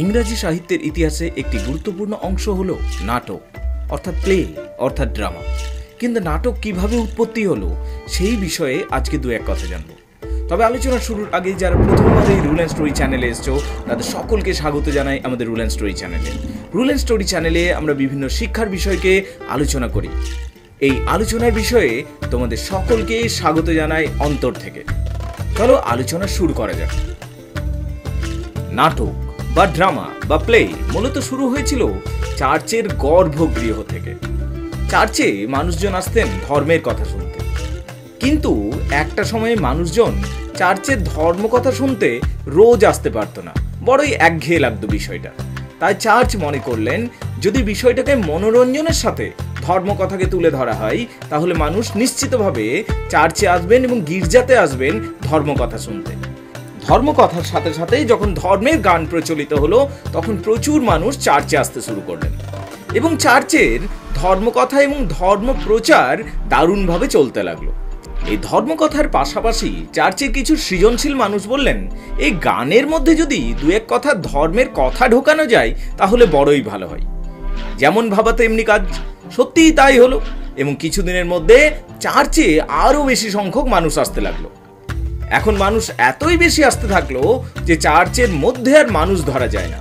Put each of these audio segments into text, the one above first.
ইংরাজি সাহিত্যের ইতিহাসে একটি গুরুত্বপূর্ণ অংশ হলো নাটক অর্থাৎ প্লে অর্থাৎ ড্রামা। কিন্তু নাটক কিভাবে উৎপত্তি হলো সেই বিষয়ে আজকে দু এক কথা জানবো। তবে আলোচনা শুরুর আগে যারা প্রথমবার এই রুল অ্যান্ড স্টোরি চ্যানেলে এসছো তাদের সকলকে স্বাগত জানাই আমাদের রুল অ্যান্ড স্টোরি চ্যানেলে। রুল অ্যান্ড স্টোরি চ্যানেলে আমরা বিভিন্ন শিক্ষার বিষয়কে আলোচনা করি। এই আলোচনার বিষয়ে তোমাদের সকলকে স্বাগত জানাই অন্তর থেকে। চলো আলোচনা শুরু করা যাক। নাটক বা ড্রামা বা প্লে মূলত শুরু হয়েছিল চার্চের গর্ভগৃহ থেকে। চার্চে মানুষজন আসতেন ধর্মের কথা শুনতে, কিন্তু একটা সময়ে মানুষজন চার্চের ধর্ম কথা শুনতে রোজ আসতে পারতো না, বড়ই একঘেয়ে লাগতো বিষয়টা। তাই চার্চ মনে করলেন যদি বিষয়টাকে মনোরঞ্জনের সাথে ধর্ম কথাকে তুলে ধরা হয় তাহলে মানুষ নিশ্চিতভাবে চার্চে আসবেন এবং গির্জাতে আসবেন ধর্ম কথা শুনতে। ধর্মকথার সাথে সাথেই যখন ধর্মের গান প্রচলিত হলো তখন প্রচুর মানুষ চার্চে আসতে শুরু করলেন এবং চার্চের ধর্মকথা এবং ধর্ম প্রচার দারুণভাবে চলতে লাগলো। এই ধর্মকথার পাশাপাশি চার্চের কিছু সৃজনশীল মানুষ বললেন এই গানের মধ্যে যদি দু এক কথা ধর্মের কথা ঢোকানো যায় তাহলে বড়ই ভালো হয়। যেমন ভাবা তেমনি কাজ, সত্যিই তাই হলো এবং কিছুদিনের মধ্যে চার্চে আরো বেশি সংখ্যক মানুষ আসতে লাগলো। এখন মানুষ এতই বেশি আসতে থাকলো যে চার্চের মধ্যে আর মানুষ ধরা যায় না।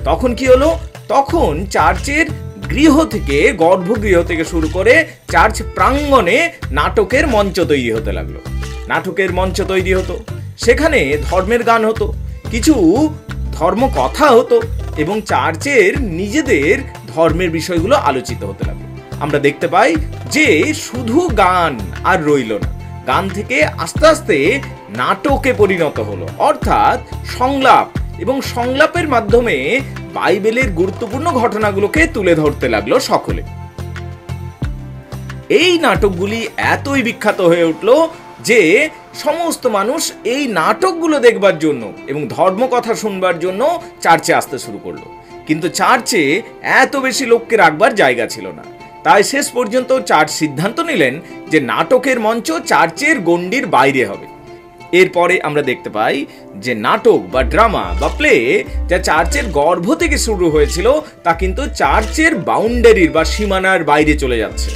তখন কি হলো, তখন চার্চের গৃহ থেকে গর্ভগৃহ থেকে শুরু করে চার্চ প্রাঙ্গণে নাটকের মঞ্চ তৈরি হতে লাগলো। নাটকের মঞ্চ তৈরি হতো, সেখানে ধর্মের গান হতো, কিছু ধর্ম কথা হতো এবং চার্চের নিজেদের ধর্মের বিষয়গুলো আলোচিত হতে লাগলো। আমরা দেখতে পাই যে শুধু গান আর রইল না, গান থেকে আস্তে আস্তে নাটকে পরিণত হলো, অর্থাৎ সংলাপ, এবং সংলাপের মাধ্যমে বাইবেলের গুরুত্বপূর্ণ ঘটনাগুলোকে তুলে ধরতে লাগলো সকলে। এই নাটকগুলি এতই বিখ্যাত হয়ে উঠলো যে সমস্ত মানুষ এই নাটকগুলো দেখবার জন্য এবং ধর্মকথা শুনবার জন্য চার্চে আসতে শুরু করলো। কিন্তু চার্চে এত বেশি লোককে রাখবার জায়গা ছিল না, তাই শেষ পর্যন্ত চার্চ সিদ্ধান্ত নিলেন যে নাটকের মঞ্চ চার্চের গণ্ডির বাইরে হবে। এরপরে আমরা দেখতে পাই যে নাটক বা ড্রামা বা প্লে যা চার্চের গর্ভ থেকে শুরু হয়েছিল তা কিন্তু চার্চের বাউন্ডারির বা সীমানার বাইরে চলে যাচ্ছে।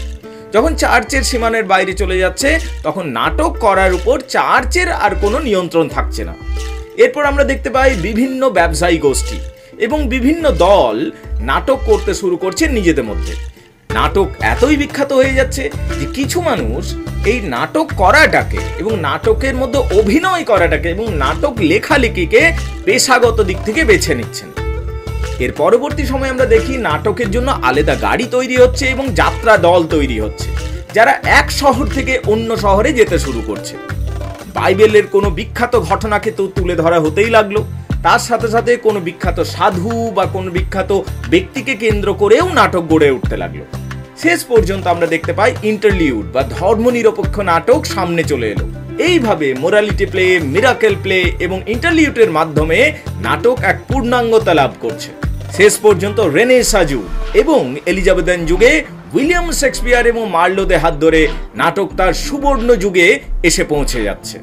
যখন চার্চের সীমানার বাইরে চলে যাচ্ছে তখন নাটক করার উপর চার্চের আর কোনো নিয়ন্ত্রণ থাকছে না। এরপর আমরা দেখতে পাই বিভিন্ন ব্যবসায়ী গোষ্ঠী এবং বিভিন্ন দল নাটক করতে শুরু করছে নিজেদের মধ্যে। নাটক এতই বিখ্যাত হয়ে যাচ্ছে যে কিছু মানুষ এই নাটক করাটাকে এবং নাটকের মধ্যে অভিনয় করাটাকে এবং নাটক লেখালেখিকে পেশাগত দিক থেকে বেছে নিচ্ছেন। এর পরবর্তী সময় আমরা দেখি নাটকের জন্য আলাদা গাড়ি তৈরি হচ্ছে এবং যাত্রা দল তৈরি হচ্ছে, যারা এক শহর থেকে অন্য শহরে যেতে শুরু করছে। বাইবেলের কোনো বিখ্যাত ঘটনাকে তো তুলে ধরা হতেই লাগলো, তার সাথে সাথে কোনো বিখ্যাত সাধু বা কোনো বিখ্যাত ব্যক্তিকে কেন্দ্র করেও নাটক গড়ে উঠতে লাগলো। শেষ পর্যন্ত আমরা দেখতে পাই ইন্টারলিউড বা ধর্মনিরপেক্ষ নাটক সামনে চলে এলো। এইভাবে মোরালিটি প্লে, মিরাকেল প্লে এবং ইন্টারলিউডের মাধ্যমে নাটক এক পূর্ণাঙ্গতা লাভ করছে। শেষ পর্যন্ত রেনেসাঁ এবং এলিজাবেথান যুগে উইলিয়াম শেক্সপিয়ার এবং মার্লোদের হাত ধরে নাটক তার সুবর্ণ যুগে এসে পৌঁছে যাচ্ছে।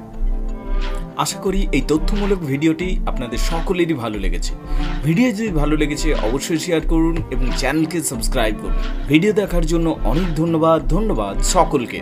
আশা করি এই তথ্যমূলক ভিডিওটি আপনাদের সকলেরই ভালো লেগেছে। ভিডিও যদি ভালো লেগেছে অবশ্যই শেয়ার করুন এবং চ্যানেলকে সাবস্ক্রাইব করুন। ভিডিও দেখার জন্য অনেক ধন্যবাদ সকলকে।